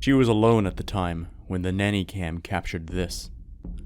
She was alone at the time when the nanny cam captured this.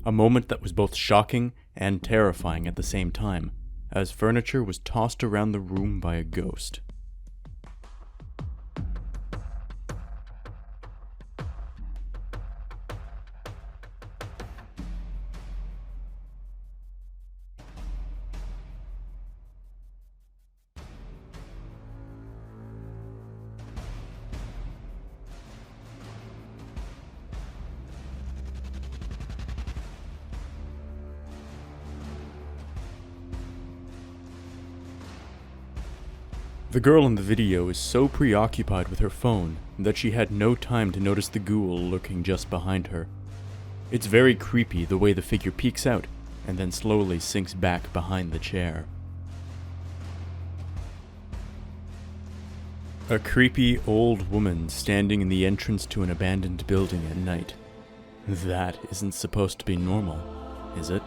A moment that was both shocking and terrifying at the same time, as furniture was tossed around the room by a ghost. The girl in the video is so preoccupied with her phone that she had no time to notice the ghoul lurking just behind her. It's very creepy the way the figure peeks out and then slowly sinks back behind the chair. A creepy old woman standing in the entrance to an abandoned building at night. That isn't supposed to be normal, is it?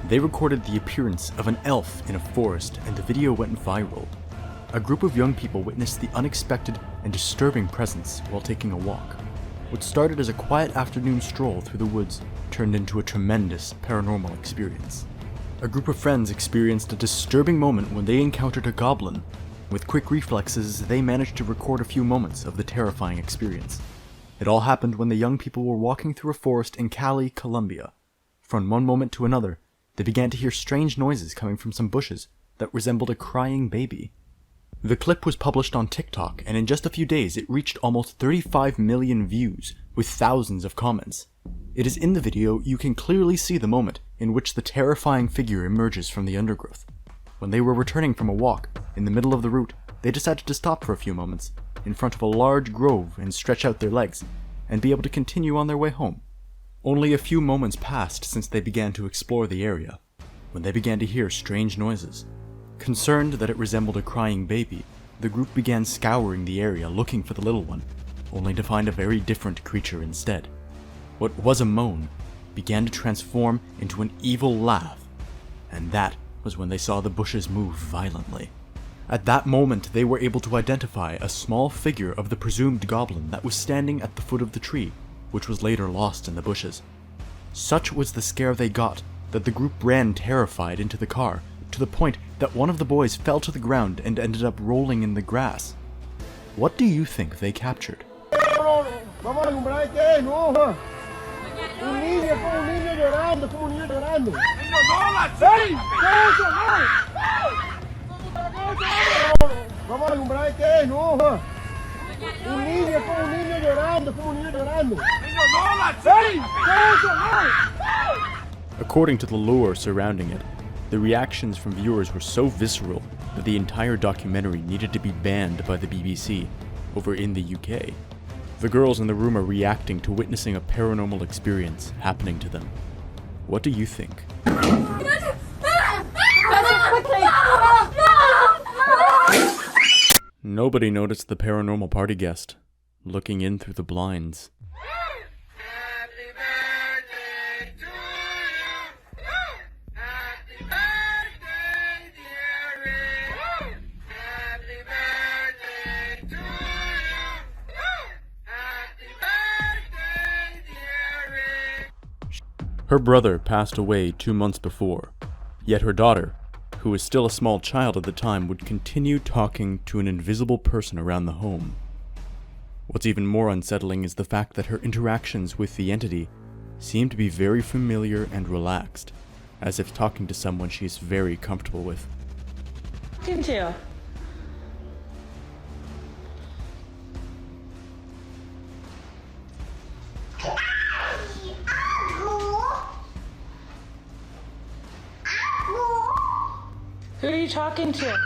They recorded the appearance of an elf in a forest, and the video went viral. A group of young people witnessed the unexpected and disturbing presence while taking a walk. What started as a quiet afternoon stroll through the woods turned into a tremendous paranormal experience. A group of friends experienced a disturbing moment when they encountered a goblin. With quick reflexes, they managed to record a few moments of the terrifying experience. It all happened when the young people were walking through a forest in Cali, Colombia. From one moment to another, they began to hear strange noises coming from some bushes that resembled a crying baby. The clip was published on TikTok, and in just a few days it reached almost 35 million views, with thousands of comments. It is in the video you can clearly see the moment in which the terrifying figure emerges from the undergrowth. When they were returning from a walk, in the middle of the route, they decided to stop for a few moments, in front of a large grove, and stretch out their legs, and be able to continue on their way home. Only a few moments passed since they began to explore the area, when they began to hear strange noises. Concerned that it resembled a crying baby, the group began scouring the area looking for the little one, only to find a very different creature instead. What was a moan began to transform into an evil laugh, and that was when they saw the bushes move violently. At that moment, they were able to identify a small figure of the presumed goblin that was standing at the foot of the tree, which was later lost in the bushes. Such was the scare they got that the group ran terrified into the car, to the point that one of the boys fell to the ground and ended up rolling in the grass. What do you think they captured? According to the lore surrounding it, the reactions from viewers were so visceral that the entire documentary needed to be banned by the BBC over in the UK. The girls in the room are reacting to witnessing a paranormal experience happening to them. What do you think? Nobody noticed the paranormal party guest, looking in through the blinds. Her brother passed away 2 months before, yet her daughter, who was still a small child at the time, would continue talking to an invisible person around the home. What's even more unsettling is the fact that her interactions with the entity seem to be very familiar and relaxed, as if talking to someone she is very comfortable with. Into. Who are you talking to?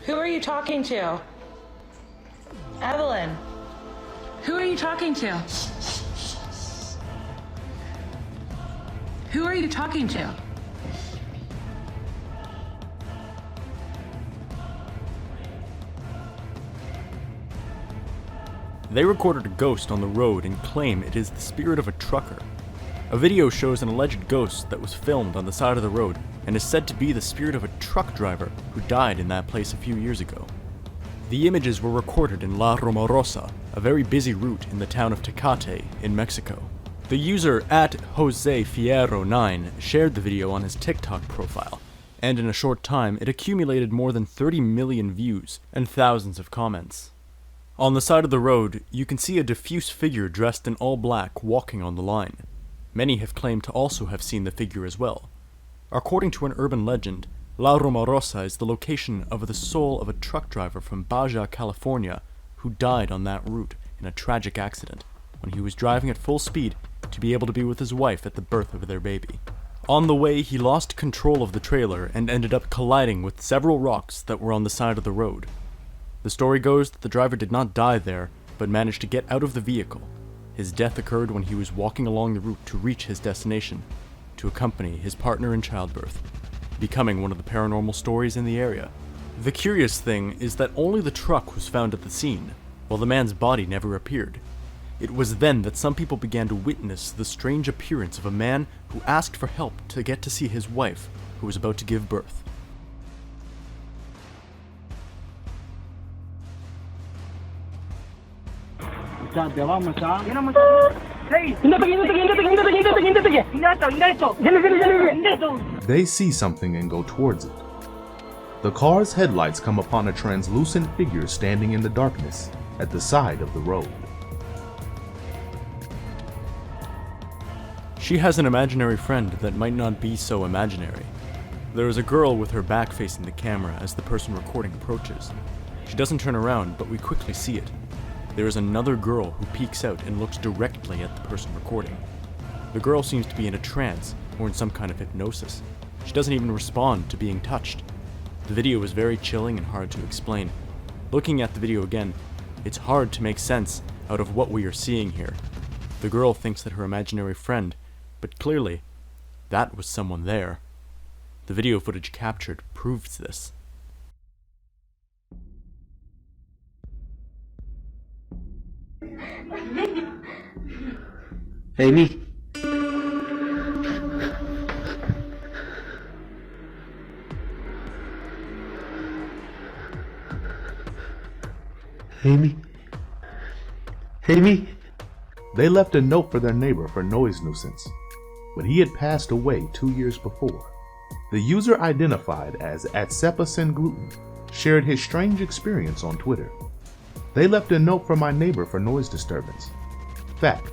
Who are you talking to? Evelyn. Who are you talking to? Who Who are you talking to? They recorded a ghost on the road and claim it is the spirit of a trucker. A video shows an alleged ghost that was filmed on the side of the road and is said to be the spirit of a truck driver who died in that place a few years ago. The images were recorded in La Rumorosa, a very busy route in the town of Tecate in Mexico. The user at JoseFierro9 shared the video on his TikTok profile, and in a short time it accumulated more than 30 million views and thousands of comments. On the side of the road, you can see a diffuse figure dressed in all black walking on the line. Many have claimed to also have seen the figure as well. According to an urban legend, La Rumorosa is the location of the soul of a truck driver from Baja, California, who died on that route in a tragic accident when he was driving at full speed to be able to be with his wife at the birth of their baby. On the way, he lost control of the trailer and ended up colliding with several rocks that were on the side of the road. The story goes that the driver did not die there, but managed to get out of the vehicle. His death occurred when he was walking along the route to reach his destination, to accompany his partner in childbirth, becoming one of the paranormal stories in the area. The curious thing is that only the truck was found at the scene, while the man's body never appeared. It was then that some people began to witness the strange appearance of a man who asked for help to get to see his wife, who was about to give birth. They see something and go towards it. The car's headlights come upon a translucent figure standing in the darkness at the side of the road. She has an imaginary friend that might not be so imaginary. There is a girl with her back facing the camera as the person recording approaches. She doesn't turn around, but we quickly see it. There is another girl who peeks out and looks directly at the person recording. The girl seems to be in a trance or in some kind of hypnosis. She doesn't even respond to being touched. The video is very chilling and hard to explain. Looking at the video again, it's hard to make sense out of what we are seeing here. The girl thinks that her imaginary friend, but clearly, that was someone there. The video footage captured proves this. Amy. Amy. Amy. They left a note for their neighbor for noise nuisance, but he had passed away 2 years before. The user identified as @SepaSenGluten shared his strange experience on Twitter. They left a note for my neighbor for noise disturbance. Fact,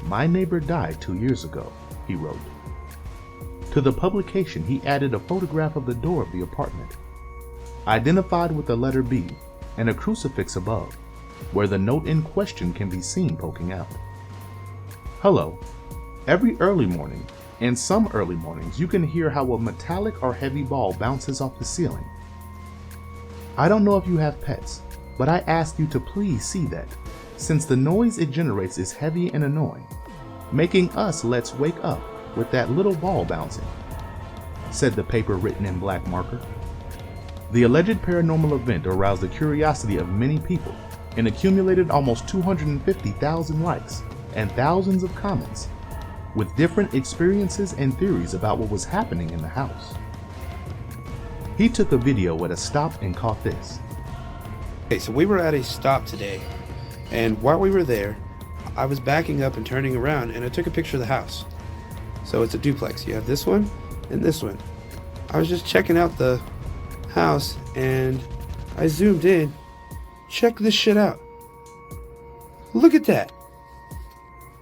my neighbor died 2 years ago, he wrote. To the publication, he added a photograph of the door of the apartment, identified with the letter B and a crucifix above, where the note in question can be seen poking out. Hello. Every early morning, and some early mornings, you can hear how a metallic or heavy ball bounces off the ceiling. I don't know if you have pets, but I ask you to please see that, since the noise it generates is heavy and annoying, making us let's wake up with that little ball bouncing, said the paper written in black marker. The alleged paranormal event aroused the curiosity of many people and accumulated almost 250,000 likes and thousands of comments, with different experiences and theories about what was happening in the house. He took a video at a stop and caught this. Okay, so we were at a stop today, and while we were there, I was backing up and turning around, and I took a picture of the house. So it's a duplex. You have this one and this one. I was just checking out the house, and I zoomed in. Check this shit out. Look at that.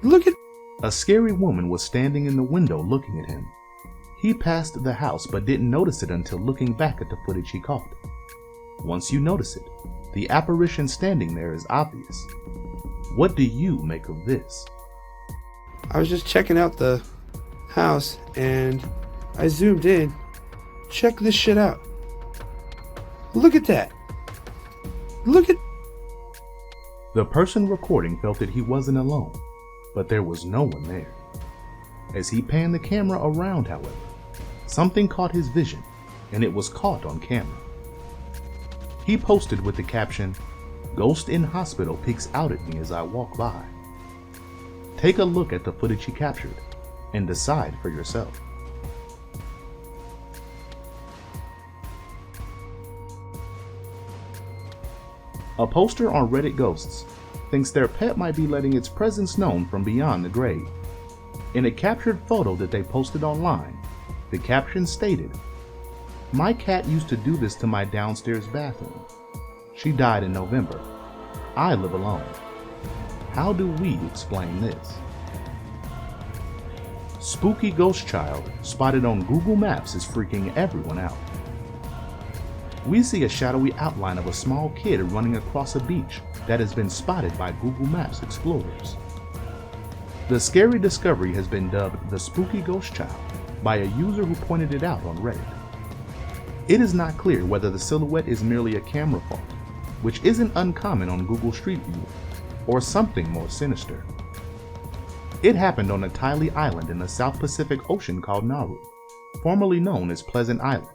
Look at... A scary woman was standing in the window looking at him. He passed the house but didn't notice it until looking back at the footage he caught. Once you notice it, the apparition standing there is obvious. What do you make of this? I was just checking out the house, and I zoomed in. Check this shit out. Look at that. Look at... The person recording felt that he wasn't alone, but there was no one there. As he panned the camera around, however, something caught his vision, and it was caught on camera. He posted with the caption, "Ghost in hospital peeks out at me as I walk by." Take a look at the footage he captured and decide for yourself. A poster on Reddit Ghosts thinks their pet might be letting its presence known from beyond the grave. In a captured photo that they posted online, the caption stated, "My cat used to do this to my downstairs bathroom. She died in November. I live alone. How do we explain this?" Spooky ghost child spotted on Google Maps is freaking everyone out. We see a shadowy outline of a small kid running across a beach that has been spotted by Google Maps explorers. The scary discovery has been dubbed the Spooky Ghost Child by a user who pointed it out on Reddit. It is not clear whether the silhouette is merely a camera fault, which isn't uncommon on Google Street View, or something more sinister. It happened on a tiny island in the South Pacific Ocean called Nauru, formerly known as Pleasant Island.